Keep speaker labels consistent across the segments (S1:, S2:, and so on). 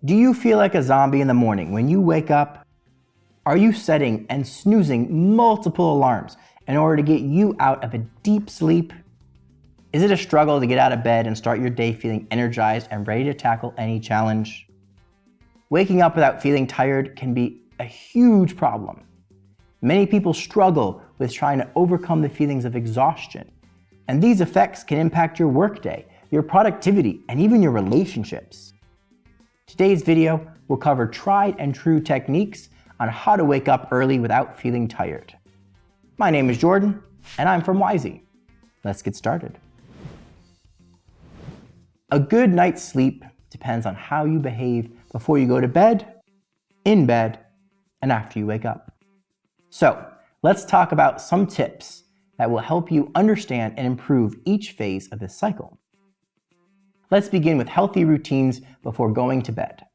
S1: Do you feel like a zombie in the morning when you wake up? Are you setting and snoozing multiple alarms in order to get you out of a deep sleep? Is it a struggle to get out of bed and start your day feeling energized and ready to tackle any challenge? Waking up without feeling tired can be a huge problem. Many people struggle with trying to overcome the feelings of exhaustion, and these effects can impact your workday, your productivity, and even your relationships. Today's video will cover tried and true techniques on how to wake up early without feeling tired. My name is Jordan, and I'm from Wisey. Let's get started. A good night's sleep depends on how you behave before you go to bed, in bed, and after you wake up. So, let's talk about some tips that will help you understand and improve each phase of this cycle. Let's begin with healthy routines before going to bed,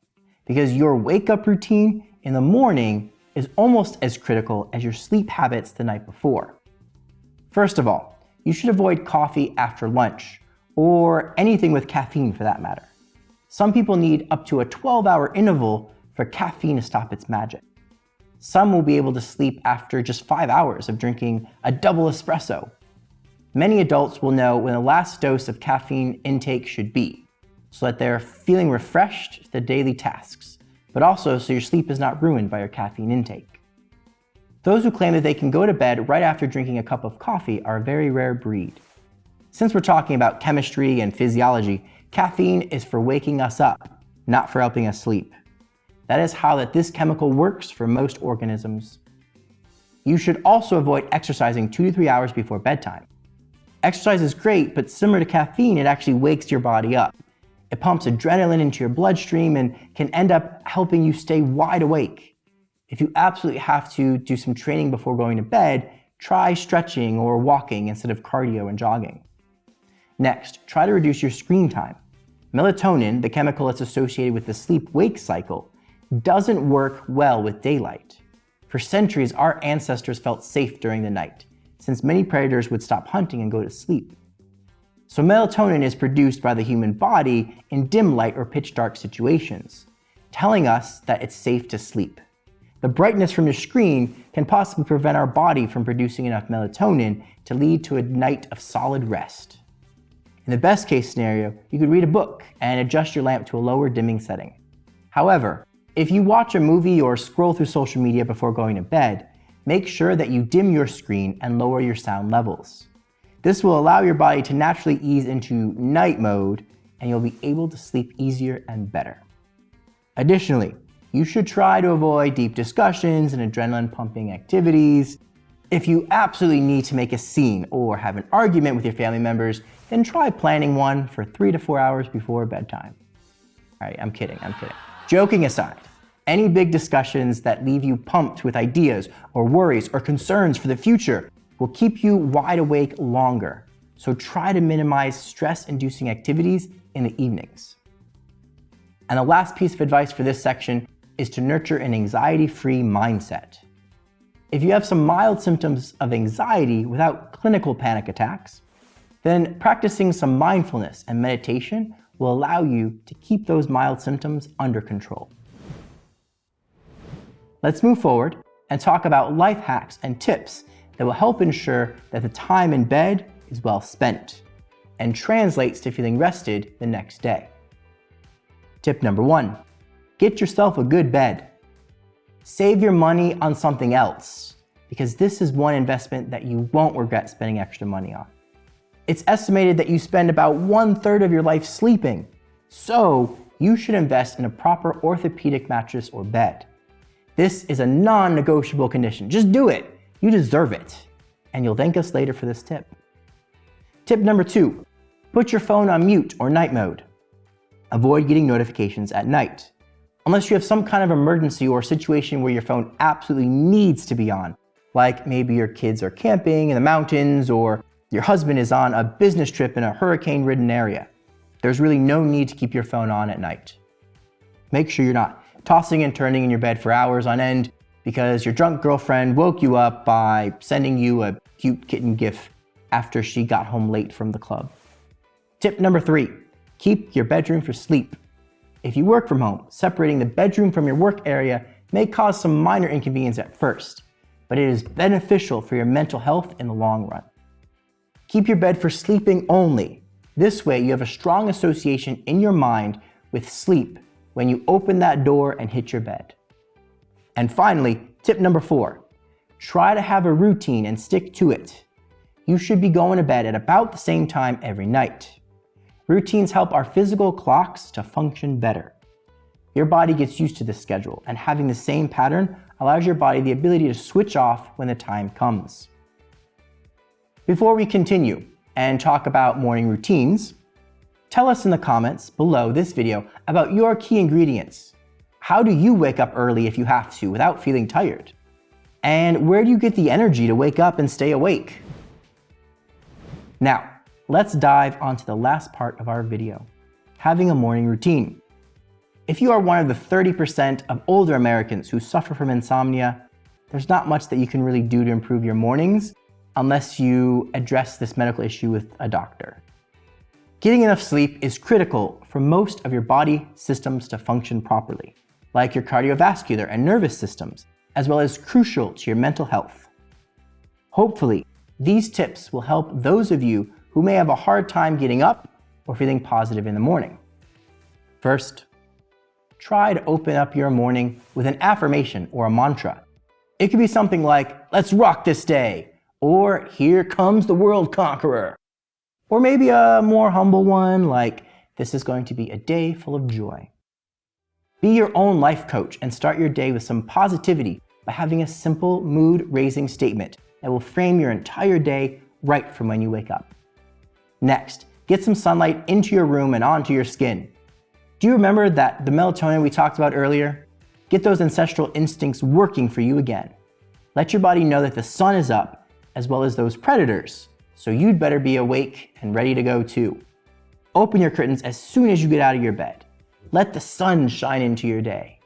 S1: because your wake-up routine in the morning is almost as critical as your sleep habits the night before. First of all, you should avoid coffee after lunch, or anything with caffeine for that matter. Some people need up to a 12-hour interval for caffeine to stop its magic. Some will be able to sleep after just 5 hours of drinking a double espresso. Many adults will know when the last dose of caffeine intake should be, so that they're feeling refreshed to the daily tasks, but also so your sleep is not ruined by your caffeine intake. Those who claim that they can go to bed right after drinking a cup of coffee are a very rare breed. Since we're talking about chemistry and physiology, caffeine is for waking us up, not for helping us sleep. That is how this chemical works for most organisms. You should also avoid exercising 2 to 3 hours before bedtime. Exercise is great, but similar to caffeine, it actually wakes your body up. It pumps adrenaline into your bloodstream and can end up helping you stay wide awake. If you absolutely have to do some training before going to bed, try stretching or walking instead of cardio and jogging. Next, try to reduce your screen time. Melatonin, the chemical that's associated with the sleep-wake cycle, doesn't work well with daylight. For centuries, our ancestors felt safe during the night, since many predators would stop hunting and go to sleep. So melatonin is produced by the human body in dim light or pitch dark situations, telling us that it's safe to sleep. The brightness from your screen can possibly prevent our body from producing enough melatonin to lead to a night of solid rest. In the best case scenario, you could read a book and adjust your lamp to a lower dimming setting. However, if you watch a movie or scroll through social media before going to bed, make sure that you dim your screen and lower your sound levels. This will allow your body to naturally ease into night mode, and you'll be able to sleep easier and better. Additionally, you should try to avoid deep discussions and adrenaline-pumping activities. If you absolutely need to make a scene or have an argument with your family members, then try planning one for 3 to 4 hours before bedtime. All right, I'm kidding. Joking aside, any big discussions that leave you pumped with ideas or worries or concerns for the future will keep you wide awake longer. So try to minimize stress-inducing activities in the evenings. And the last piece of advice for this section is to nurture an anxiety-free mindset. If you have some mild symptoms of anxiety without clinical panic attacks, then practicing some mindfulness and meditation will allow you to keep those mild symptoms under control. Let's move forward and talk about life hacks and tips that will help ensure that the time in bed is well spent and translates to feeling rested the next day. Tip number 1, get yourself a good bed. Save your money on something else, because this is one investment that you won't regret spending extra money on. It's estimated that you spend about 1/3 of your life sleeping, so you should invest in a proper orthopedic mattress or bed. This is a non-negotiable condition. Just do it. You deserve it. And you'll thank us later for this tip. Tip number 2, put your phone on mute or night mode. Avoid getting notifications at night, unless you have some kind of emergency or situation where your phone absolutely needs to be on, like maybe your kids are camping in the mountains or your husband is on a business trip in a hurricane-ridden area. There's really no need to keep your phone on at night. Make sure you're not tossing and turning in your bed for hours on end because your drunk girlfriend woke you up by sending you a cute kitten gif after she got home late from the club. Tip number 3, keep your bedroom for sleep. If you work from home, separating the bedroom from your work area may cause some minor inconvenience at first, but it is beneficial for your mental health in the long run. Keep your bed for sleeping only. This way you have a strong association in your mind with sleep when you open that door and hit your bed. And finally, tip number 4, try to have a routine and stick to it. You should be going to bed at about the same time every night. Routines help our physical clocks to function better. Your body gets used to this schedule, and having the same pattern allows your body the ability to switch off when the time comes. Before we continue and talk about morning routines, tell us in the comments below this video about your key ingredients. How do you wake up early if you have to without feeling tired? And where do you get the energy to wake up and stay awake? Now, let's dive onto the last part of our video, having a morning routine. If you are one of the 30% of older Americans who suffer from insomnia, there's not much that you can really do to improve your mornings unless you address this medical issue with a doctor. Getting enough sleep is critical for most of your body systems to function properly, like your cardiovascular and nervous systems, as well as crucial to your mental health. Hopefully, these tips will help those of you who may have a hard time getting up or feeling positive in the morning. First, try to open up your morning with an affirmation or a mantra. It could be something like, "Let's rock this day," or "Here comes the world conqueror." Or maybe a more humble one like, "This is going to be a day full of joy." Be your own life coach and start your day with some positivity by having a simple mood-raising statement that will frame your entire day right from when you wake up. Next, get some sunlight into your room and onto your skin. Do you remember that the melatonin we talked about earlier? Get those ancestral instincts working for you again. Let your body know that the sun is up, as well as those predators, so you'd better be awake and ready to go too. Open your curtains as soon as you get out of your bed. Let the sun shine into your day.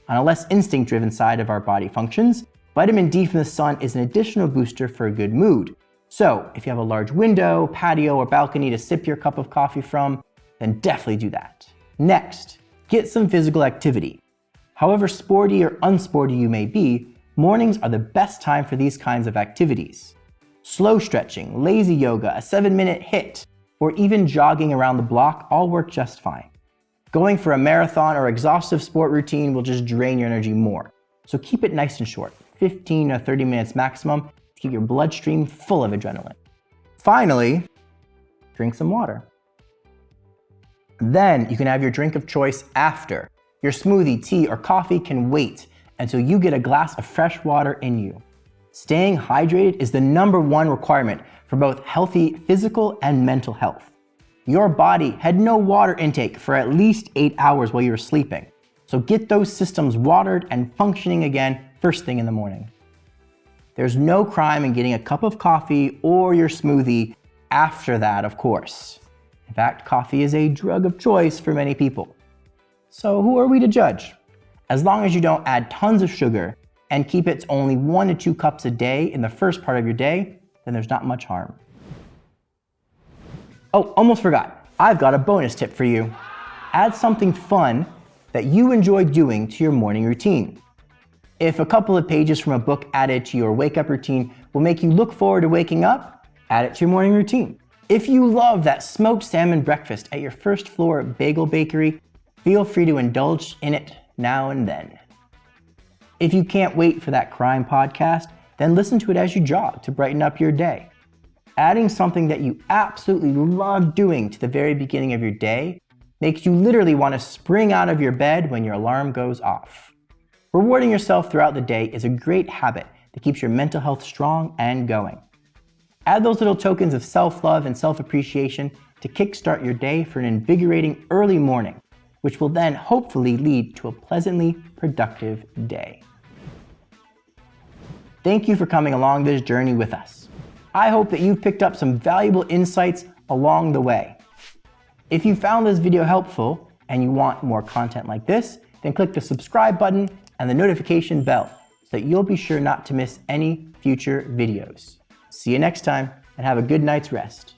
S1: On a less instinct-driven side of our body functions, vitamin D from the sun is an additional booster for a good mood. So if you have a large window, patio, or balcony to sip your cup of coffee from, then definitely do that. Next, get some physical activity. However sporty or unsporty you may be, mornings are the best time for these kinds of activities. Slow stretching, lazy yoga, a 7-minute HIIT, or even jogging around the block all work just fine. Going for a marathon or exhaustive sport routine will just drain your energy more. So keep it nice and short, 15 or 30 minutes maximum, to keep your bloodstream full of adrenaline. Finally, drink some water. Then you can have your drink of choice after. Your smoothie, tea, or coffee can wait until you get a glass of fresh water in you. Staying hydrated is the #1 requirement for both healthy physical and mental health. Your body had no water intake for at least 8 hours while you were sleeping, so get those systems watered and functioning again first thing in the morning. There's no crime in getting a cup of coffee or your smoothie after that, of course. In fact, coffee is a drug of choice for many people. So who are we to judge? As long as you don't add tons of sugar and keep it to only 1 to 2 cups a day in the first part of your day, then there's not much harm. Oh, almost forgot. I've got a bonus tip for you. Add something fun that you enjoy doing to your morning routine. If a couple of pages from a book added to your wake-up routine will make you look forward to waking up, add it to your morning routine. If you love that smoked salmon breakfast at your first floor bagel bakery, feel free to indulge in it now and then. If you can't wait for that crime podcast, then listen to it as you jog to brighten up your day. Adding something that you absolutely love doing to the very beginning of your day makes you literally want to spring out of your bed when your alarm goes off. Rewarding yourself throughout the day is a great habit that keeps your mental health strong and going. Add those little tokens of self-love and self-appreciation to kickstart your day for an invigorating early morning, which will then hopefully lead to a pleasantly productive day. Thank you for coming along this journey with us. I hope that you've picked up some valuable insights along the way. If you found this video helpful and you want more content like this, then click the subscribe button and the notification bell so that you'll be sure not to miss any future videos. See you next time and have a good night's rest.